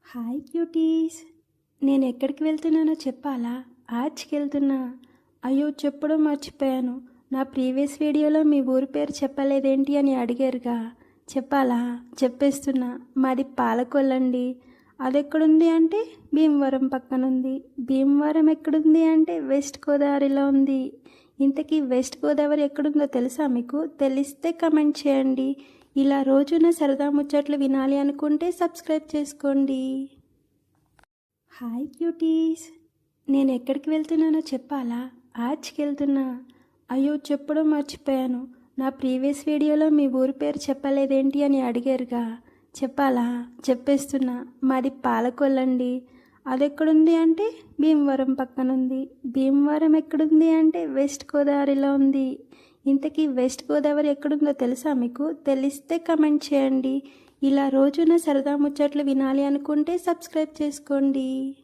Hi cuties. నేను ఎక్కడికి వెళ్తున్నానో చెప్పాలా? ఆర్చ్కి వెళ్తున్నా. అయ్యో చెప్పడం మర్చిపోయాను. నా ప్రీవియస్ వీడియోలో మీ ఊరి పేరు చెప్పలేదేంటి అని అడిగారుగా. చెప్పాలా? చెప్పేస్తున్నా. మాది పాలకొల్లండి. అది ఎక్కడుంది అంటే భీమవరం పక్కనుంది. భీమవరం ఎక్కడుంది అంటే వెస్ట్ గోదావరిలో ఉంది. ఇంతకీ వెస్ట్ గోదావరి ఎక్కడుందో తెలుసా మీకు? తెలిస్తే కమెంట్ చేయండి. ఇలా రోజున సరదా ముచ్చట్లు వినాలి అనుకుంటే సబ్స్క్రైబ్ చేసుకోండి. Hi cuties. నేను ఎక్కడికి వెళ్తున్నానో చెప్పాలా? ఆర్చ్కి వెళ్తున్నా. అయ్యో చెప్పడం మర్చిపోయాను. నా ప్రీవియస్ వీడియోలో మీ ఊరి పేరు చెప్పలేదేంటి అని అడిగారుగా. చెప్పాలా? చెప్పేస్తున్నా. మాది పాలకొల్లండి. అది ఎక్కడుంది అంటే భీమవరం పక్కనుంది. భీమవరం ఎక్కడుంది అంటే వెస్ట్ గోదావరిలో ఉంది. ఇంతకీ వెస్ట్ గోదావరి ఎక్కడుందో తెలుసా మీకు? తెలిస్తే కమెంట్ చేయండి. ఇలా రోజున సరదా ముచ్చట్లు వినాలి అనుకుంటే సబ్స్క్రైబ్ చేసుకోండి.